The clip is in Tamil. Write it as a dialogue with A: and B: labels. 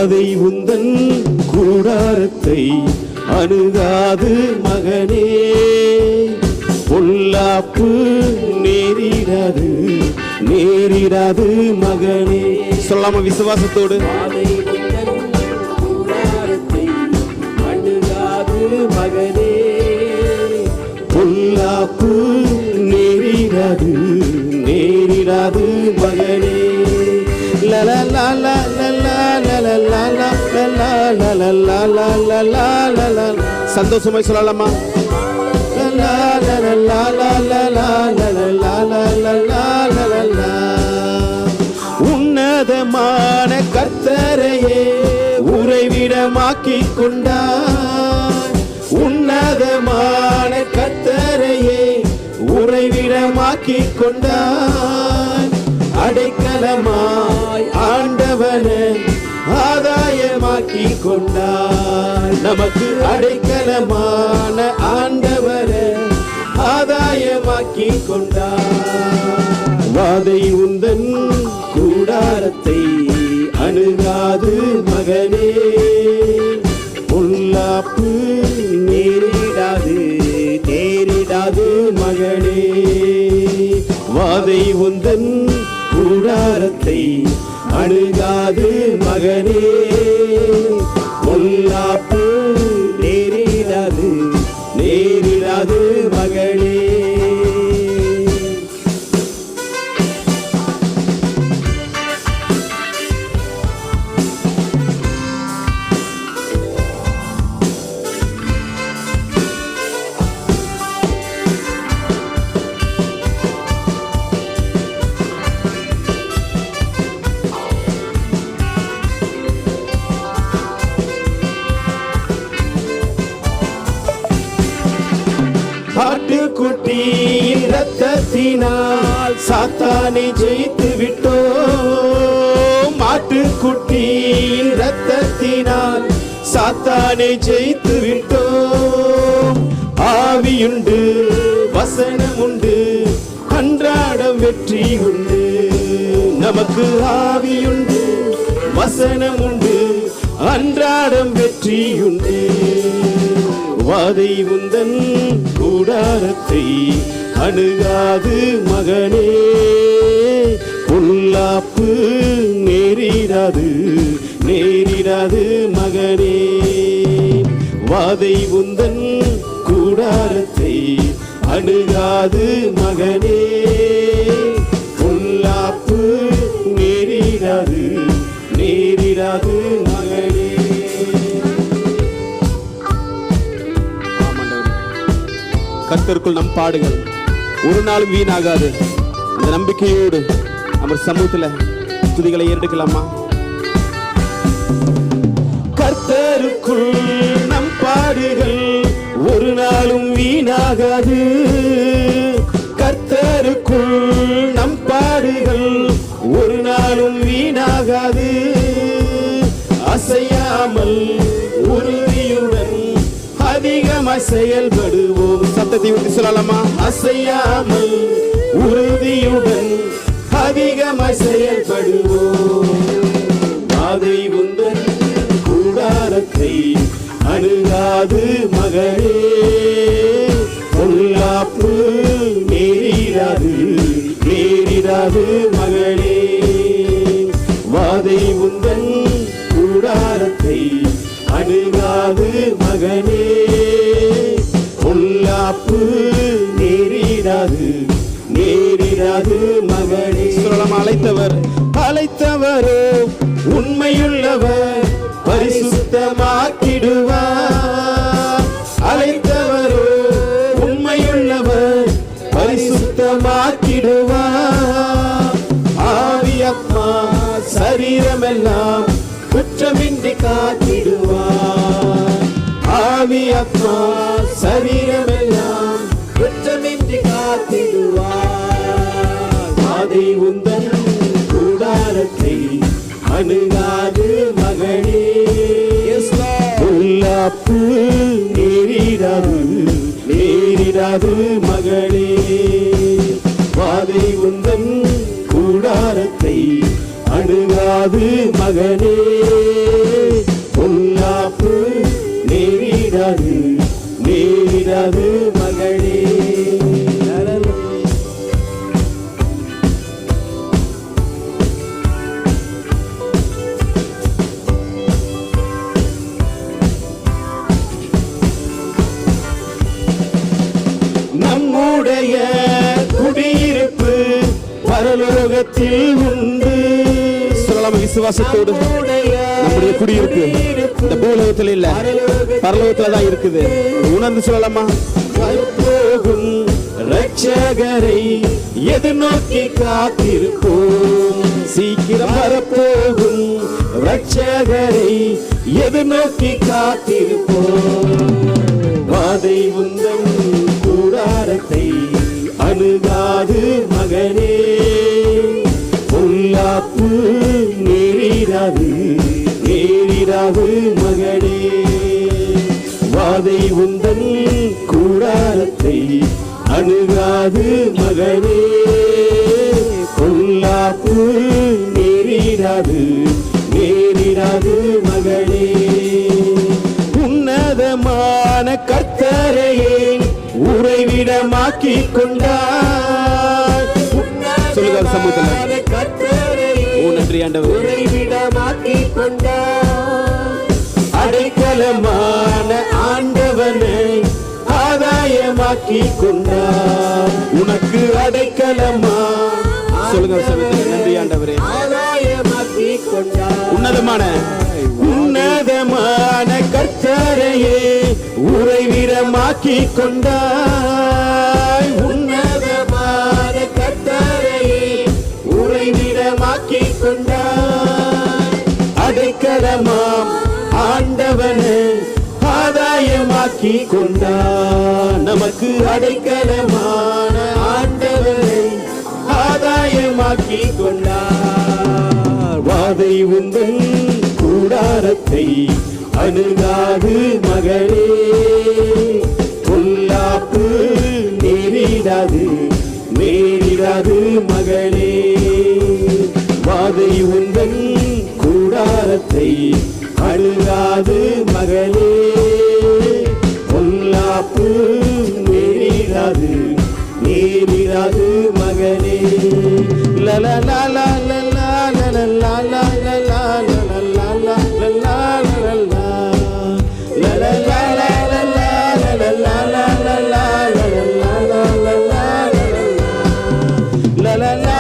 A: வாதை உந்தன் கூடாரத்தை அணுகாது மகனே. பொல்லாப்பு நேரிடாது நேரிடாது மகனே. சொல்லாம விசுவாசத்தோடு
B: மகனே.
A: பொல்லாப்பு நேரிடாது நேரிடாது மகனே. சந்தோஷமாய் சொல்லலாமா? உன்னதமான கர்த்தரையே உறைவிடமாக்கிக் கொண்டார். உன்னதமான கர்த்தரையே உறைவிடமாக்கிக் கொண்டார். அடைக்கலமாய் ஆண்டவனை ஆதாயமாக்கிக் கொண்டார். நமக்கு அடைக்கலமான ஆண்டவரை ஆதாயமாக்கிக் கொண்டார். வாதை உந்தன் கூடாரத்தை அணுகாது மகனே. பொல்லாப்பு நேரிடாது நேரிடாது மகனே. வாதை உந்தன் கூடாரத்தை அணுகாது மகனே. பொல்லாப்பு நேரிடாது நேரிடாது மகனே. ஆட்டுக்குட்டியின் இரத்தத்தினால் சாத்தானை ஜெயித்து விட்டோம். ஆட்டுக்குட்டியின் இரத்தத்தினால் சாத்தானை ஜெயித்து விட்டோம். ஆவியுண்டு வசனம் உண்டு அன்றாடம் வெற்றி உண்டு. நமக்கு ஆவியுண்டு வசனம் உண்டு அன்றாடம் வெற்றி உண்டு. வாதை உந்தன் கூடாரத்தை அணுகாது மகனே. பொல்லாப்பு நேரிடாது நேரிடாது மகனே. வாதை உந்தன் கூடாரத்தை அணுகாது மகனே. பொல்லாப்பு நேரிடாது நேரிடாது மகனே. கர்த்தருக்குள் நம் பாடுகள் ஒரு நாளும் வீணாகாது. அந்த நம்பிக்கையோடு நம்ம சமூகத்துல துதிகளை ஏறெடுக்கலாமா? கர்த்தருக்குள் நம் பாடுகள் ஒரு நாளும் வீணாகாது. கர்த்தருக்குள் நம் பாடுகள் ஒரு நாளும் வீணாகாது. அசையாமல் உறுதியுடன் அதிகமாய் செயல்படுவோம். சத்தத்தை ஊற்றி சொல்லலாமா? அசையாமல் உறுதியுடன் அதிகமாய் செயல்படுவோம். வாதை உந்தன் கூடாரத்தை அணுகாது மகனே. பொல்லாப்பு நேரிடாது நேரிடாது மகனே. வாதை உந்தன் கூடாரத்தை அணுகாது மகனே. பொல்லாப்பு நேரிடாது நேரிடாது மகனே. சொல்லலாம். அழைத்தவர் அழைத்தவரோ உண்மையுள்ளவர் பரிசுத்தமாக்கிடுவார். அழைத்தவரோ உண்மையுள்ளவர் பரிசுத்தமாக்கிடுவார். ஆவியாத்மா சரீரமெல்லாம் குற்றமின்றி காத்திடுவார். ஆவியாத்மா சரீரமெல்லாம் குற்றமின்றி காத்திடுவார். வாதை உந்தன் கூடாரத்தை அணுகாது மகனே. பொல்லாப்பு நேரிடாது நேரிடாது மகனே. வாதை உந்தன் கூடாரத்தை அணுகாது மகனே. பரலோகத்தில் உண்டு. சொல்லலாம் விசுவாசத்தோடு. நம்முடைய குடியிருப்பு இந்த பூலோகத்தில் இல்ல, பரலோகத்துல தான் இருக்குது. உணர்ந்து சொல்லலாமா? போகும் ரட்சகரை எதிர்நோக்கி காத்திருப்போம். சீக்கிரம் வரப்போகும் ரட்சகரை எதிர்நோக்கி காத்திருப்போம். வாதை உந்தன் கூடாரத்தை அணுகாது மகனே, பொல்லாப்பு நேரிடாது நேரிடாது மகனே. வாதை உந்தன் கூடாரத்தை அணுகாது மகனே, பொல்லாப்பு நேரிடாது நேரிடாது மகனே. உன்னதமான கர்த்தரையே உறைவிடமாக்கி கொண்டார். சொல்லுங்க சமூகத்தில். நன்றி ஆண்டவர். உறைவிடமாக்கி கொண்டார். அடைக்கலமான ஆண்டவனை ஆதாயமாக்கி கொண்டார். உனக்கு அடைக்கலமா? சொல்லுங்க சமூகத்தில். நன்றி ஆண்டவரே. ஆதாயமாக்கி கொண்டார். உன்னதமான கர்த்தரையே உறைவிடமாக்கி கொண்டாய். உன்னதமான கர்த்தரையே உறைவிடமாக்கி கொண்டாய். அடைக்கலமாம் ஆண்டவனை ஆதாயமாக்கி கொண்டார். நமக்கு அடைக்கலமான ஆண்டவனை ஆதாயமாக்கி கொண்டார். வாதை உந்தன் கூடாரத்தை அணுகாது மகளே, பொல்லாப்பு நேரிடாது நேரிடாது மகளே. வாதை உந்தன் கூடாரத்தை அணுகாது மகளே, பொல்லாப்பு நேரிடாது நேரிடாது மகளே. லலா லலா லலா லலா லலா லலா la la